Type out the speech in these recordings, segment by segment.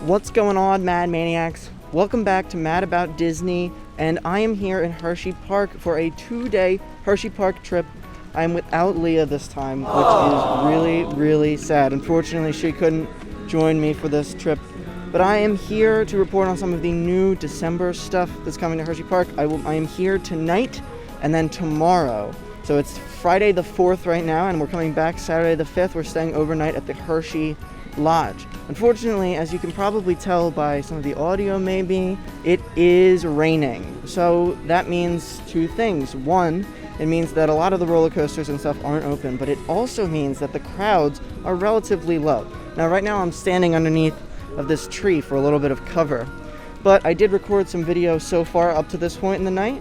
What's going on, Mad Maniacs? Welcome back to Mad About Disney, and I am here in Hersheypark for a 2-day Hersheypark trip. I'm without Leah this time, which is really, really sad. Unfortunately, she couldn't join me for this trip, but I am here to report on some of the new December stuff that's coming to Hersheypark. I am here tonight and then tomorrow. So it's Friday the 4th right now, and we're coming back Saturday the 5th. We're staying overnight at the Hershey Lodge. Unfortunately, as you can probably tell by some of the audio maybe, it is raining. So that means two things. One, it means that a lot of the roller coasters and stuff aren't open, but it also means that the crowds are relatively low. Now right now I'm standing underneath of this tree for a little bit of cover, but I did record some video so far up to this point in the night,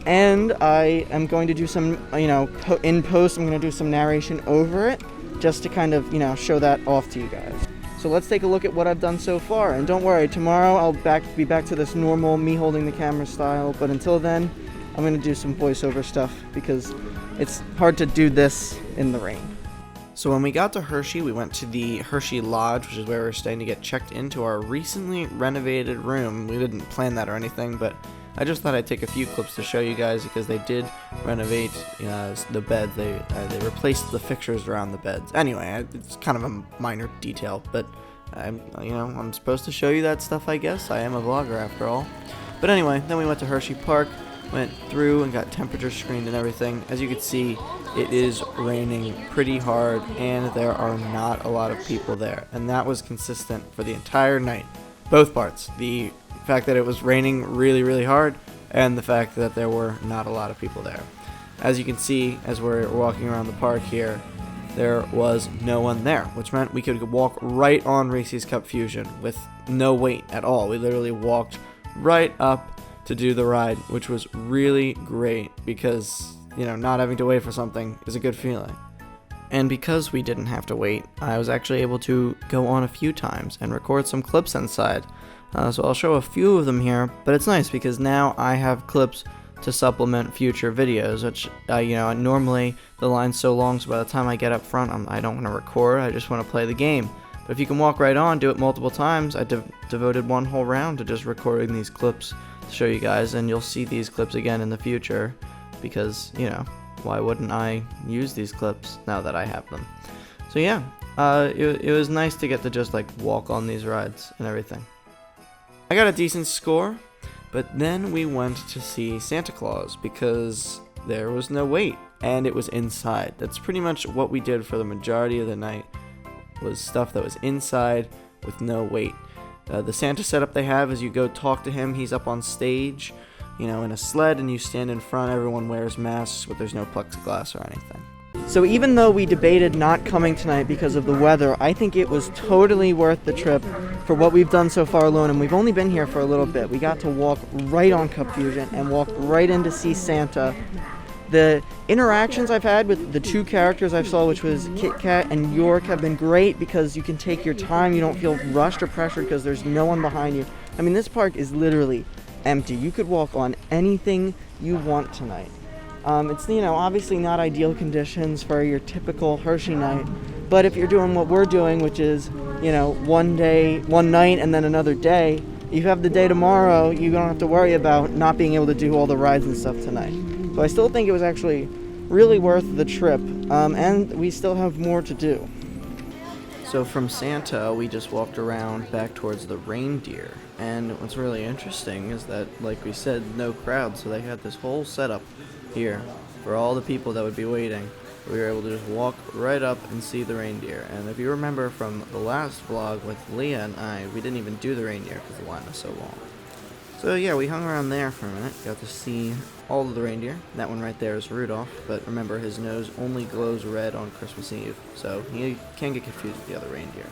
and I am going to do some, in post I'm going to do some narration over it, just to kind of, show that off to you guys. So let's take a look at what I've done so far. And don't worry, tomorrow I'll be back to this normal me holding the camera style. But until then, I'm going to do some voiceover stuff because it's hard to do this in the rain. So when we got to Hershey, we went to the Hershey Lodge, which is where we're staying to get checked into our recently renovated room. We didn't plan that or anything, but I just thought I'd take a few clips to show you guys because they did renovate the beds. They replaced the fixtures around the beds. Anyway, it's kind of a minor detail, but I'm supposed to show you that stuff, I guess. I am a vlogger after all. But anyway, then we went to Hersheypark, went through and got temperature screened and everything. As you can see, it is raining pretty hard and there are not a lot of people there. And that was consistent for the entire night. Both parts. The fact that it was raining really, really hard, and the fact that there were not a lot of people there. As you can see, as we're walking around the park here, there was no one there, which meant we could walk right on Reese's Cup Fusion with no wait at all. We literally walked right up to do the ride, which was really great because, not having to wait for something is a good feeling. And because we didn't have to wait, I was actually able to go on a few times and record some clips inside. So I'll show a few of them here, but it's nice because now I have clips to supplement future videos, which, normally the line's so long, so by the time I get up front, I don't want to record, I just want to play the game. But if you can walk right on, do it multiple times, I devoted one whole round to just recording these clips to show you guys, and you'll see these clips again in the future, because, why wouldn't I use these clips now that I have them? So yeah, it was nice to get to just walk on these rides and everything. I got a decent score, but then we went to see Santa Claus because there was no wait, and it was inside. That's pretty much what we did for the majority of the night, was stuff that was inside with no wait. The Santa setup they have is you go talk to him, he's up on stage, in a sled, and you stand in front, everyone wears masks, but there's no plexiglass or anything. So even though we debated not coming tonight because of the weather, I think it was totally worth the trip for what we've done so far alone, and we've only been here for a little bit. We got to walk right on Cup Fusion and walk right in to see Santa. The interactions I've had with the two characters I saw, which was Kit Kat and York, have been great because you can take your time, you don't feel rushed or pressured because there's no one behind you. I mean, this park is literally empty. You could walk on anything you want tonight. It's, obviously not ideal conditions for your typical Hershey night, but if you're doing what we're doing, which is, one night and then another day, you have the day tomorrow, you don't have to worry about not being able to do all the rides and stuff tonight. So I still think it was actually really worth the trip, and we still have more to do. So from Santa, we just walked around back towards the reindeer, and what's really interesting is that, like we said, no crowd, so they had this whole setup here for all the people that would be waiting. We were able to just walk right up and see the reindeer. And if you remember from the last vlog with Leah and I, we didn't even do the reindeer because the line was so long. So yeah, we hung around there for a minute, got to see all of the reindeer. That one right there is Rudolph, but remember his nose only glows red on Christmas Eve, so he can get confused with the other reindeer.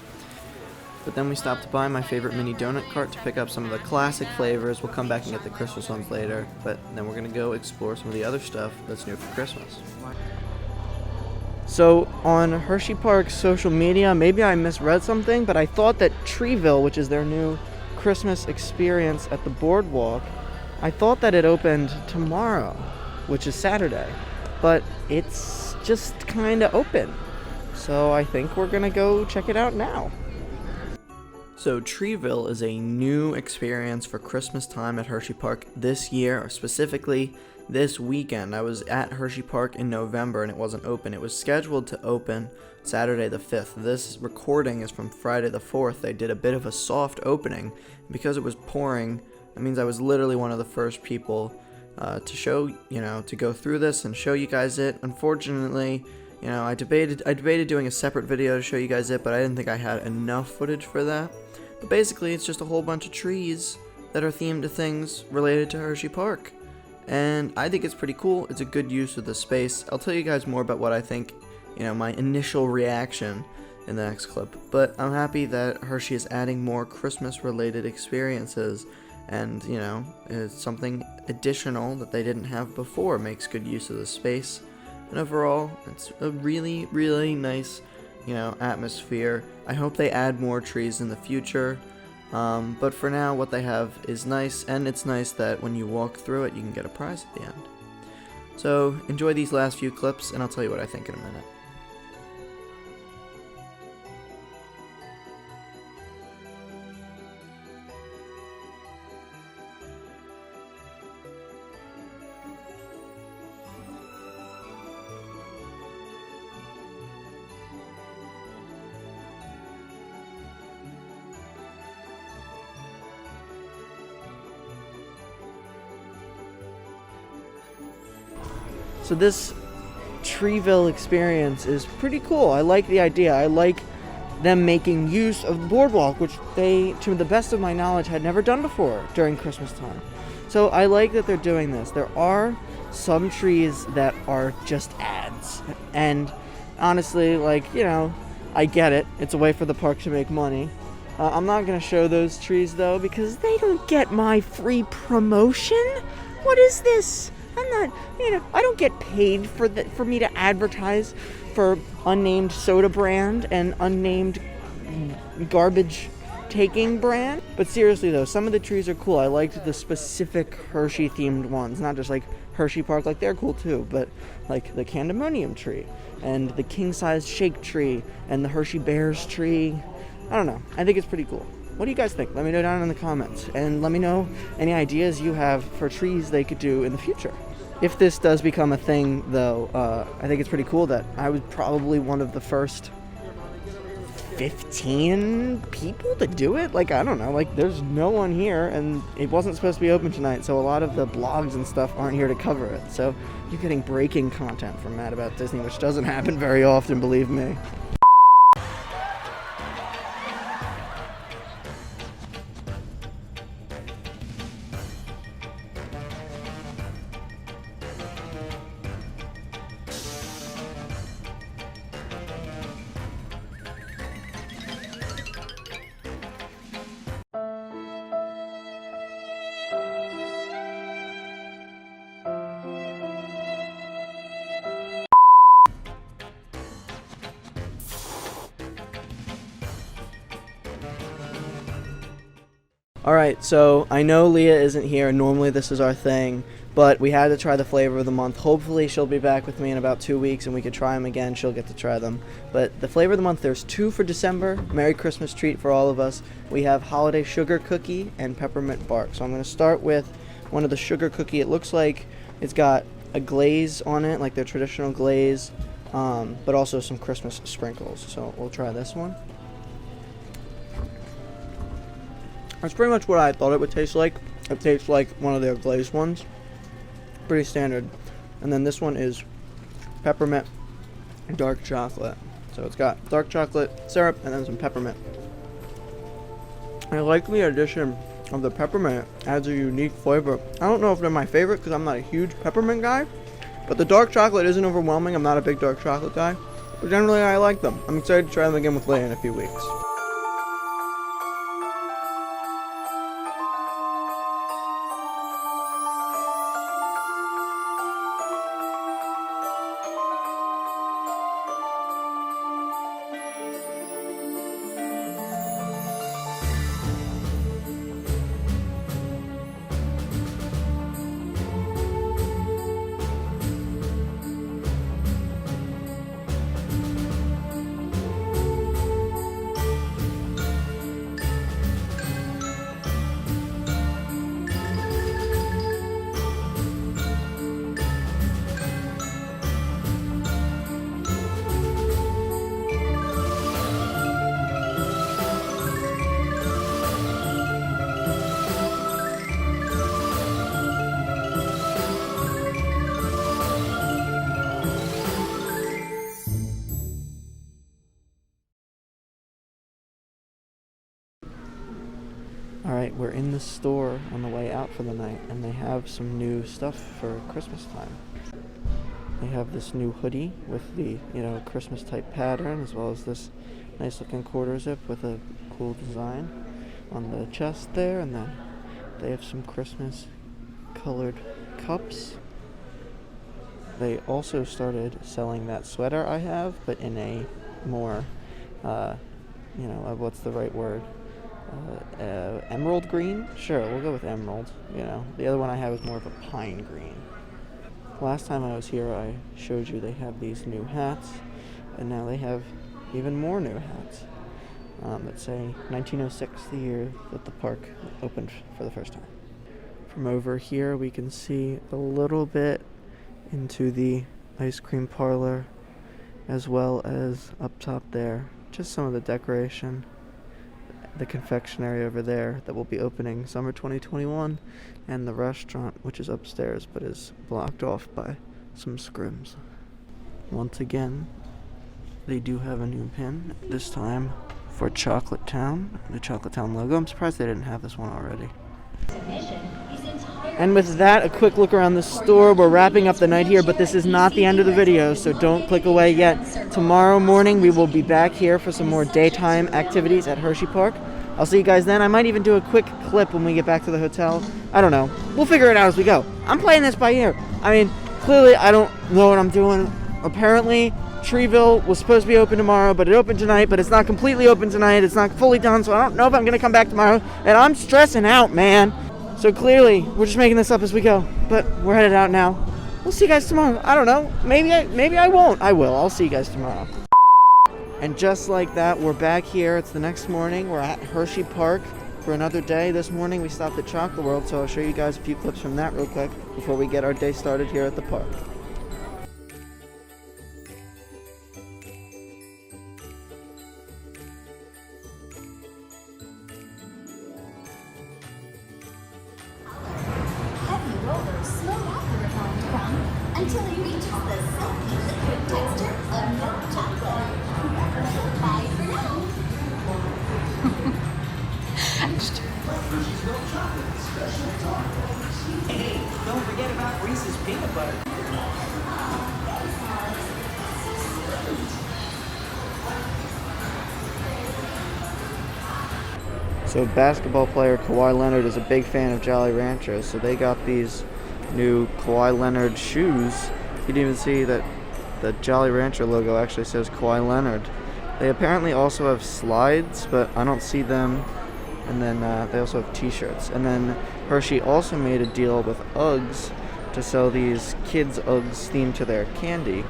But then we stopped by my favorite mini donut cart to pick up some of the classic flavors. We'll come back and get the Christmas ones later, but then we're going to go explore some of the other stuff that's new for Christmas. So on Hersheypark's social media, maybe I misread something, but I thought that Treeville, which is their new Christmas experience at the boardwalk, I thought that it opened tomorrow, which is Saturday, but it's just kind of open. So I think we're going to go check it out now. So Treeville is a new experience for Christmas time at Hersheypark this year, or specifically this weekend. I was at Hersheypark in November and it wasn't open. It was scheduled to open Saturday the 5th. This recording is from Friday the 4th. They did a bit of a soft opening. Because it was pouring, that means I was literally one of the first people to show, to go through this and show you guys it. Unfortunately, I debated doing a separate video to show you guys it, but I didn't think I had enough footage for that. But basically, it's just a whole bunch of trees that are themed to things related to Hersheypark. And I think it's pretty cool. It's a good use of the space. I'll tell you guys more about what I think, my initial reaction in the next clip. But I'm happy that Hershey is adding more Christmas-related experiences. And, it's something additional that they didn't have before. It makes good use of the space. And overall, it's a really, really nice atmosphere. I hope they add more trees in the future, but for now what they have is nice, and it's nice that when you walk through it you can get a prize at the end. So enjoy these last few clips and I'll tell you what I think in a minute. So this Treeville experience is pretty cool. I like the idea. I like them making use of the boardwalk, which they, to the best of my knowledge, had never done before during Christmas time. So I like that they're doing this. There are some trees that are just ads. And honestly, I get it. It's a way for the park to make money. I'm not going to show those trees, though, because they don't get my free promotion. What is this? I'm not, I don't get paid for me to advertise for unnamed soda brand and unnamed garbage taking brand. But seriously though, some of the trees are cool. I liked the specific Hershey themed ones, not just like Hersheypark, they're cool too, but like the Candemonium tree and the king size shake tree and the Hershey Bears tree. I don't know. I think it's pretty cool. What do you guys think? Let me know down in the comments, and let me know any ideas you have for trees they could do in the future. If this does become a thing, though, I think it's pretty cool that I was probably one of the first 15 people to do it. I don't know, there's no one here, and it wasn't supposed to be open tonight, so a lot of the blogs and stuff aren't here to cover it. So you're getting breaking content from Mad About Disney, which doesn't happen very often, believe me. Alright, so I know Leah isn't here. Normally this is our thing, but we had to try the flavor of the month. Hopefully she'll be back with me in about 2 weeks and we could try them again. She'll get to try them. But the flavor of the month, there's 2 for December. Merry Christmas treat for all of us. We have holiday sugar cookie and peppermint bark. So I'm going to start with one of the sugar cookie. It looks like it's got a glaze on it, like their traditional glaze, but also some Christmas sprinkles. So we'll try this one. That's pretty much what I thought it would taste like. It tastes like one of their glazed ones. Pretty standard. And then this one is peppermint dark chocolate. So it's got dark chocolate syrup and then some peppermint. I like the addition of the peppermint. It adds a unique flavor. I don't know if they're my favorite because I'm not a huge peppermint guy, but the dark chocolate isn't overwhelming. I'm not a big dark chocolate guy, but generally I like them. I'm excited to try them again with Leia in a few weeks. Alright, we're in the store on the way out for the night, and they have some new stuff for Christmas time. They have this new hoodie with the, Christmas type pattern, as well as this nice looking quarter zip with a cool design on the chest there, and then they have some Christmas colored cups. They also started selling that sweater I have, but in a more, what's the right word? Emerald green? Sure, we'll go with emerald. The other one I have is more of a pine green. Last time I was here, I showed you they have these new hats, and now they have even more new hats that say 1906, the year that the park opened for the first time. From over here, we can see a little bit into the ice cream parlor, as well as up top there, just some of the decoration. The confectionery over there that will be opening summer 2021, and the restaurant, which is upstairs but is blocked off by some scrims. Once again, they do have a new pin, this time for Chocolate Town, the Chocolate Town logo. I'm surprised they didn't have this one already. And with that, a quick look around the store. We're wrapping up the night here, but this is not the end of the video, so don't click away yet. Tomorrow morning, we will be back here for some more daytime activities at Hersheypark. I'll see you guys then. I might even do a quick clip when we get back to the hotel. I don't know. We'll figure it out as we go. I'm playing this by ear. I mean, clearly I don't know what I'm doing. Apparently, Treeville was supposed to be open tomorrow, but it opened tonight, but it's not completely open tonight. It's not fully done, so I don't know if I'm going to come back tomorrow. And I'm stressing out, man. So clearly, we're just making this up as we go. But we're headed out now. We'll see you guys tomorrow. I don't know. Maybe I won't. I will. I'll see you guys tomorrow. And just like that, we're back here. It's the next morning. We're at Hersheypark for another day. This morning we stopped at Chocolate World, so I'll show you guys a few clips from that real quick before we get our day started here at the park. Heavy rollers slow out the refined crumb until it reaches the silky liquid texture of milk chocolate. Bye for now. Hey, don't forget about Reese's peanut butter. So basketball player Kawhi Leonard is a big fan of Jolly Ranchers, so they got these new Kawhi Leonard shoes. You can even see that the Jolly Rancher logo actually says Kawhi Leonard. They apparently also have slides, but I don't see them. And then they also have t-shirts. And then Hershey also made a deal with Uggs to sell these kids' Uggs themed to their candy.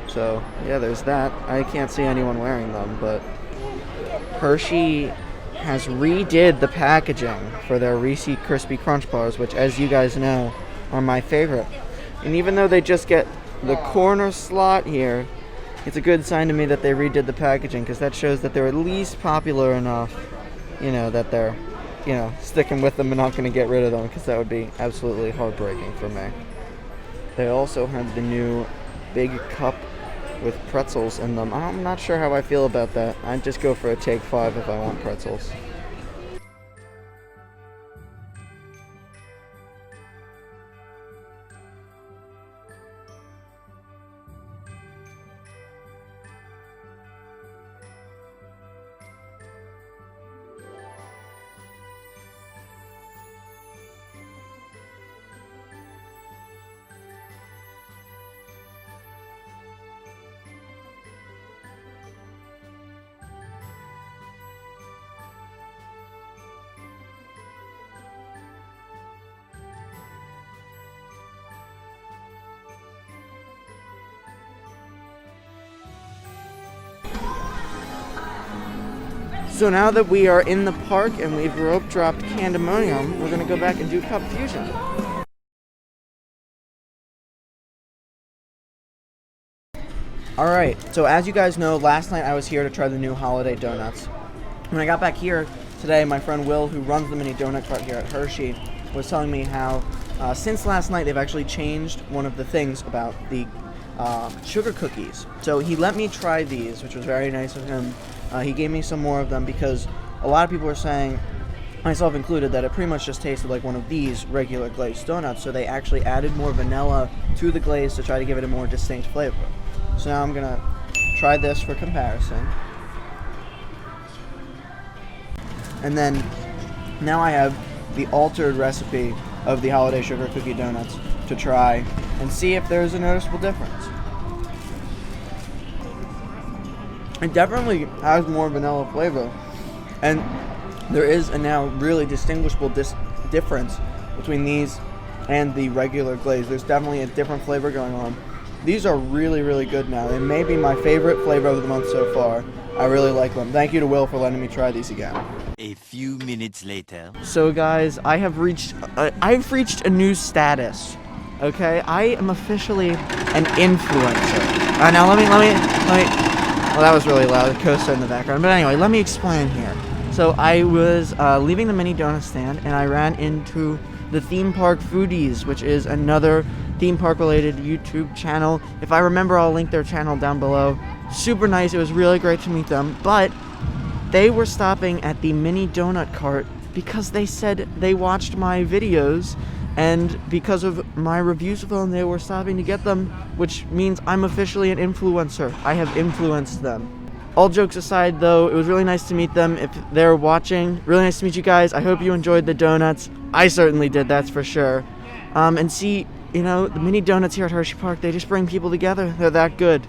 So yeah, there's that. I can't see anyone wearing them, but Hershey has redid the packaging for their Reese's Crispy Crunch bars, which, as you guys know, are my favorite. And even though they just get the corner slot here, it's a good sign to me that they redid the packaging, because that shows that they're at least popular enough, that they're, sticking with them and not going to get rid of them, because that would be absolutely heartbreaking for me. They also have the new big cup with pretzels in them. I'm not sure how I feel about that. I'd just go for a Take 5 if I want pretzels. So now that we are in the park and we've rope dropped Candemonium, we're going to go back and do Cup Fusion. Alright, so as you guys know, last night I was here to try the new holiday donuts. When I got back here today, my friend Will, who runs the mini donut cart here at Hershey, was telling me how since last night they've actually changed one of the things about the sugar cookies. So he let me try these, which was very nice of him. He gave me some more of them because a lot of people were saying myself included, that it pretty much just tasted like one of these regular glazed donuts, so they actually added more vanilla to the glaze to try to give it a more distinct flavor. So now I'm gonna try this for comparison. And then now I have the altered recipe of the holiday sugar cookie donuts to try and see if there's a noticeable difference. It definitely has more vanilla flavor, and there is a now really distinguishable difference between these and the regular glaze. There's definitely a different flavor going on. These are really, really good now. They may be my favorite flavor of the month so far. I really like them. Thank you to Will for letting me try these again. A few minutes later. So guys, I've reached a new status. Okay, I am officially an influencer. Now let me. Well, that was really loud. The coaster in the background. But anyway, let me explain here. So I was leaving the mini donut stand, and I ran into the Theme Park Foodies, which is another theme park related YouTube channel. If I remember, I'll link their channel down below. Super nice. It was really great to meet them. But they were stopping at the mini donut cart because they said they watched my videos, and because of my reviews of them, they were stopping to get them, which means I'm officially an influencer. I have influenced them. All jokes aside, though, it was really nice to meet them. If they're watching, really nice to meet you guys. I hope you enjoyed the donuts. I certainly did, that's for sure. And see, you know, the mini donuts here at Hersheypark, they just bring people together. They're that good.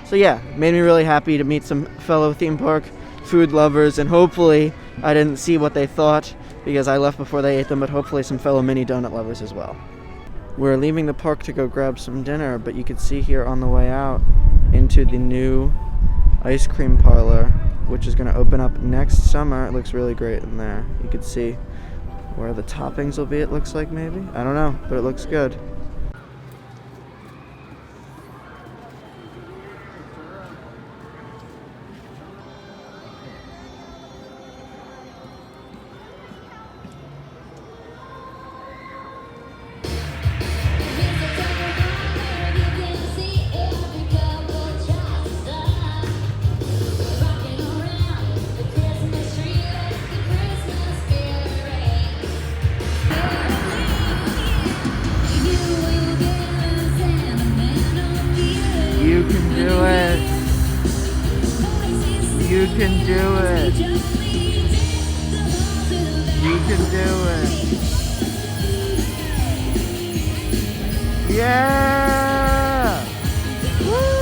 So yeah, it made me really happy to meet some fellow theme park food lovers, and hopefully I didn't see what they thought because I left before they ate them, but hopefully some fellow mini donut lovers as well. We're leaving the park to go grab some dinner, but you can see here on the way out into the new ice cream parlor, which is going to open up next summer. It looks really great in there. You can see where the toppings will be, it looks like, maybe. I don't know, but it looks good. You can do it. You can do it. You can do it. Yeah! Woo!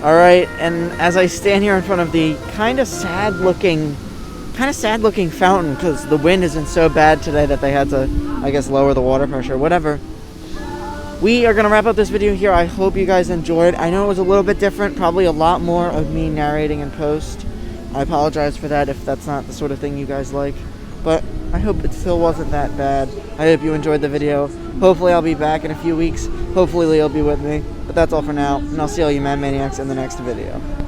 All right, and as I stand here in front of the kind of sad looking fountain, because the wind isn't so bad today that they had to, I guess, lower the water pressure, whatever. we are going to wrap up this video here. I hope you guys enjoyed. I know it was a little bit different, probably a lot more of me narrating in post. I apologize for that if that's not the sort of thing you guys like, but I hope it still wasn't that bad. I hope you enjoyed the video. Hopefully I'll be back in a few weeks. Hopefully Leo will be with me. But that's all for now, and I'll see all you Mad Maniacs in the next video.